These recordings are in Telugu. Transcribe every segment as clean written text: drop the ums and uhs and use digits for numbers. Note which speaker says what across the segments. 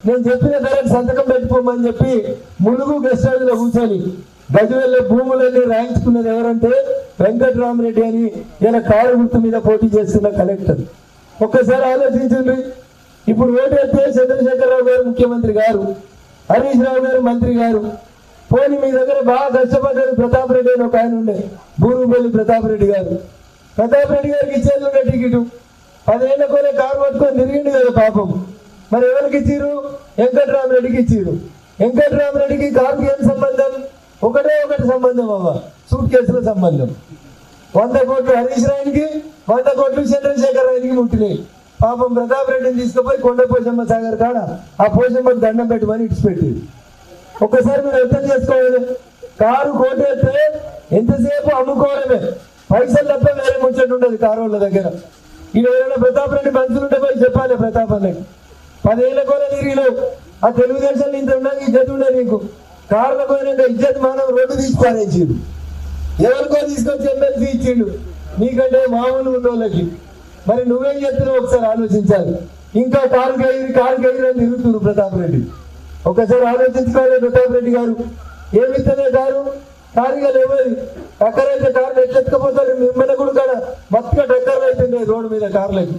Speaker 1: నేను చెప్పిన ధరకు సంతకం పెట్టుకోమని చెప్పి ములుగు గెస్ట్ హౌస్ లో కూర్చొని గజవేళ్ళ భూములన్నీ రాయించుకున్నది ఎవరంటే వెంకటరామరెడ్డి అని ఇలా కారు గుర్తు మీద పోటీ చేస్తున్న కలెక్టర్. ఒక్కసారి ఆలోచించండి. ఇప్పుడు ఓటు ఎత్తే చంద్రశేఖరరావు గారు ముఖ్యమంత్రి గారు, హరీష్ రావు గారు మంత్రి గారు. పోనీ మీ దగ్గర బాగా కష్టపడ్డారు ప్రతాప్ రెడ్డి అని ఒక ఆయన ఉండే, భూమిపల్లి ప్రతాప్ రెడ్డి గారు. ప్రతాప్ రెడ్డి గారికి ఇచ్చేది ఉండే టికెట్ 10 ఏళ్ల కోలే కారు పట్టుకొని తిరిగిండు కదా పాపం. మరి ఎవరికి ఇచ్చిరు? వెంకటరామరెడ్డికి ఇచ్చిరు. వెంకటరామరెడ్డికి కారుకి ఏం సంబంధం? ఒకటే ఒకటి సంబంధం అవ్వ, సూట్ కేసుల సంబంధం. 100 కోట్లు హరీష్ రావుకి, 100 కోట్లు చంద్రశేఖర్ రావుకి ముట్టినాయి. పాపం ప్రతాప్ రెడ్డిని తీసుకుపోయి కొండ పోషమ్మ సాగర్ కాడ ఆ పోషమ్మకి దండం పెట్టమని ఇడిచిపెట్టి. ఒక్కసారి మీరు అర్థం చేసుకోవాలి. కారు కోటేస్తే ఎంతసేపు అమ్ముకోవడమే, పైసలు తప్ప వేరే ముచ్చట ఉండదు కారు వాళ్ళ దగ్గర. ఇది ఎవరైనా ప్రతాప్ రెడ్డి మనుషులు ఉంటే పోయి చెప్పాలి ప్రతాప్ అన్నకి 10 ఏళ్ల కూడా తిరిగిలేవు. ఆ తెలుగుదేశంలో ఇంత ఉన్నా ఇజ్జత్ ఉండే నీకు. కారులో పోయినాక ఇజ్జత్ మానవ రోడ్డు తీసి పారేసిండు, ఎవరికో తీసుకొచ్చి ఎమ్మెల్సీ ఇచ్చిండు, నీకంటే మామూలు ఉన్న వాళ్ళకి. మరి నువ్వేం చెప్తున్నావు ఒకసారి ఆలోచించాలి. ఇంకా కారు గైరు అని తిరుగుతున్నారు ప్రతాప్ రెడ్డి. ఒకసారి ఆలోచించుకోవాలి ప్రతాప్ రెడ్డి గారు. ఏమిస్తనే కారుగా లేవది. టక్కర్ అయితే కారుని ఎట్లెత్తుకపోతారు. మిమ్మల్ని కూడా కాడ మొత్తం టక్కర్లు అవుతుంది రోడ్డు మీద కార్లకి.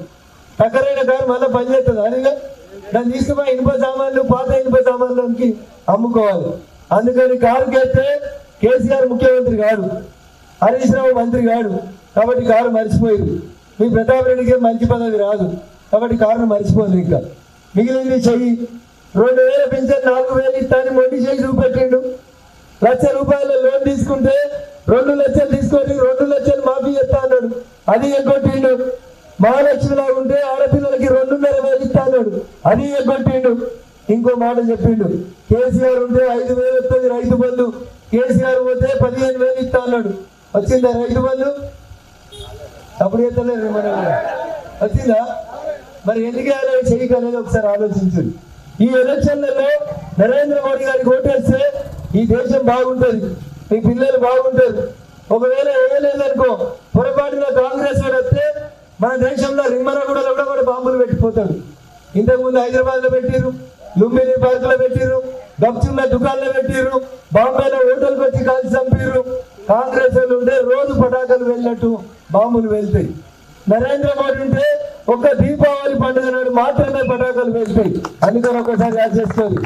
Speaker 1: టక్కర్ అయిన కారు మళ్ళీ పనిచేస్తుంది. అదిగా దాన్ని తీసుకుపోయి ఇనుప సామాన్లు, పాత ఇనుప సామాన్లకి అమ్ముకోవాలి. అందుకని కారుకి అయితే కేసీఆర్ ముఖ్యమంత్రి కాదు, హరీష్ రావు మంత్రి కాదు. కాబట్టి కారు మర్చిపోయింది. మీ ప్రతాప్ రెడ్డికి మంచి పదవి రాదు కాబట్టి కారును మర్చిపోయింది. ఇంకా మిగిలింది చెయ్యి 2000 పింఛన్ 4000 ఇస్తాను మొండి చేయి చూపెట్టిండు. 1,00,000 రూపాయల లోన్ తీసుకుంటే 2 లక్షలు తీసుకొని 2 లక్షలు మాఫీ చేస్తా అన్నాడు, అది ఎగ్గొట్టిండు. మహాలక్ష్మి లాగా ఉంటే ఆడపిల్లలకి 2,500 ఇస్తా అన్నాడు, అది ఎగ్గొట్టిండు. ఇంకో మాట చెప్పిండు, కేసీఆర్ ఉంటే 5,000 వస్తుంది రైతు బంధు, కేసీఆర్ పోతే 15,000 ఇస్తా అన్నాడు. వచ్చిందా రైతు బంధు? అప్పుడు ఎత్తలేదు మన వచ్చిందా? మరి ఎందుకు చెయ్యి అనేది ఒకసారి ఆలోచించండి. ఈ ఎలక్షన్లలో నరేంద్ర మోడీ గారికి ఓటేస్తే ఈ దేశం బాగుంటుంది, మీ పిల్లలు బాగుంటారు. ఒకవేళ వేయలేదనుకో, పొరపాటున కాంగ్రెస్ వాడు వస్తే మన దేశంలో రిమ్మరగూడలో కూడా బాంబులు పెట్టిపోతాడు. ఇంతకుముందు హైదరాబాద్ లో పెట్టిరు, లుంబిని పార్క్ లో పెట్టిరు, గప్చున్న దుకాణంలో పెట్టిరు, బాంబేలో హోటల్కి వచ్చి కాల్చి చంపిరు. కాంగ్రెస్ వాళ్ళు ఉంటే రోజు పటాకులు వెళ్ళినట్టు బాంబులు వెళ్తాయి. నరేంద్ర మోడీ ఉంటే ఒక్క దీపావళి పండుగ నాడు మాత్రమే పటాకులు వెళ్తాయి. అందుకని ఒకసారి యాడ్ చేసుకోవాలి.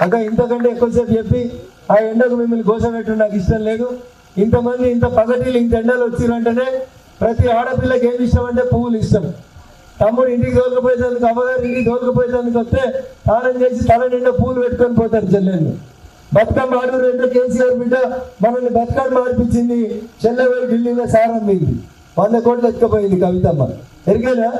Speaker 1: అక్క ఇంతకంటే ఎక్కువసేపు చెప్పి ఆ ఎండకు మిమ్మల్ని గోసపెట్టడం నాకు ఇష్టం లేదు. ఇంతమంది ఇంత పగటిలు ఇంత ఎండలు వచ్చిరంటేనే ప్రతి ఆడపిల్లకి ఏమి ఇష్టం అంటే పువ్వులు ఇష్టం. తమ్ముడు ఇంటికి దోలుకపోయేదానికి, అమ్మగారు ఇంటికి దోలుకపోయేదానికి వస్తే స్నానం చేసి తల నిండా పూలు పెట్టుకొని పోతారు చెల్లెళ్ళు. బతుకమ్మ ఆడూరు అంటే కేసీఆర్ బిడ్డ మనల్ని బతుకమ్మ ఆడిపించింది. చెల్లెవాడి ఢిల్లీలో సారం మీది 100 కోట్లు ఎత్తుకపోయింది కవితమ్మ. ఎరికేనా?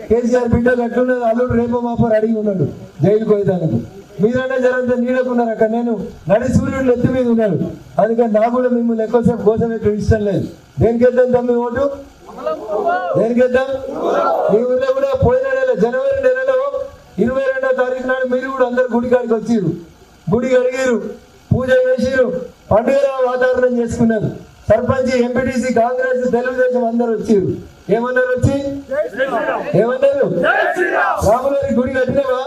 Speaker 1: కేసీఆర్ బిడ్డ కట్టున్నది. అల్లుడు రేపో మాపో అడిగి ఉన్నాడు జైలుకు పోయేదానికి. మీరన్నా జరంతా నీడకున్నారు అక్కడ, నేను నడి సూర్యుడు ఎత్తి మీద ఉన్నాడు. అందుకని నాకు కూడా మిమ్మల్ని ఎక్కువసేపు కోసం ఎక్కువ ఇష్టం లేదు. దేనికేద్దాం తమ్మి ఓటు? దేనికేద్దాం? మీ ఊళ్ళో కూడా పోయిన నెల జనవరి నెలలో 22వ తారీఖు నాడు మీరు కూడా అందరు గుడి కాడికి వచ్చిరు, గుడి అడిగిరు, పూజ చేసిరు, పండుగ వాతావరణం చేసుకున్నారు. సర్పంచ్, ఎంపీటీసీ, కాంగ్రెస్, తెలుగుదేశం అందరు వచ్చిరు. ఏమన్నారు? వచ్చి ఏమన్నారు? రాములవారి గుడి కట్టినావా?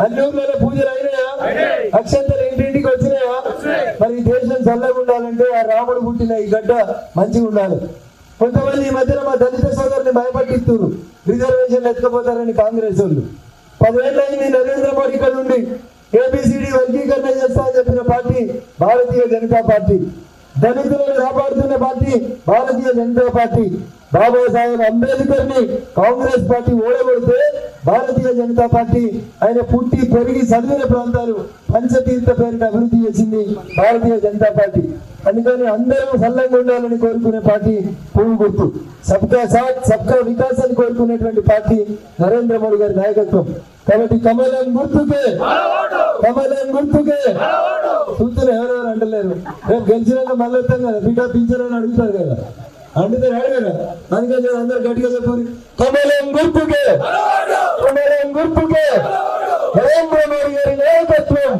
Speaker 1: అన్ని ఊర్లలో పూజలు అయినాయా? అక్షంతలు ఇంటింటికి వచ్చినాయా? మరి ఈ దేశం చల్లగా ఉండాలంటే ఆ రాముడు పుట్టిన ఈ గడ్డ మంచిగా ఉండాలి. కొంతమంది ఈ మధ్యన మా దళిత సోదరుని భయపట్టిస్తున్నారు, రిజర్వేషన్ ఎత్తుకపోతారని కాంగ్రెస్ వాళ్ళు. 10 ఏళ్ళు అయింది నరేంద్ర మోడీ ఇక్కడ నుండి ఏబిసిడి వర్గీకరణ చేస్తా అని చెప్పిన పార్టీ భారతీయ జనతా పార్టీ. దళితులను కాపాడుతున్న పార్టీ భారతీయ జనతా పార్టీ. బాబాసాహెబ్ అంబేద్కర్ ని కాంగ్రెస్ పార్టీ ఓడగొడితే భారతీయ జనతా పార్టీ ఆయన పుట్టి పెరిగి చదివిన ప్రాంతాలు పంచతీర్థ పేరిట అభివృద్ధి చేసింది భారతీయ జనతా పార్టీ. అందుకని అందరూ సల్లంగా ఉండాలని కోరుకునే పార్టీ పువ్వు గుర్తు. సబ్కా సాత్ సబ్కా వికాస్ అని కోరుకునేటువంటి పార్టీ నరేంద్ర మోడీ గారి నాయకత్వం. కాబట్టి కమలం గుర్తుకే, కమలం గుర్తుకే. చూస్తున్నా ఎవరెవరు అంటలేరు. రేపు గెలిచినాక మళ్ళీ వస్తాం కదా, బిడ్డ పింఛన్ అడుగుతారు కదా, అడిగితే అడగరా? అందుకని అందరు గట్టిగా చెప్పారు, కమలం గుర్తుకే, కమలం గుర్తుకే. నరేంద్ర మోడీ గారి నాయకత్వం.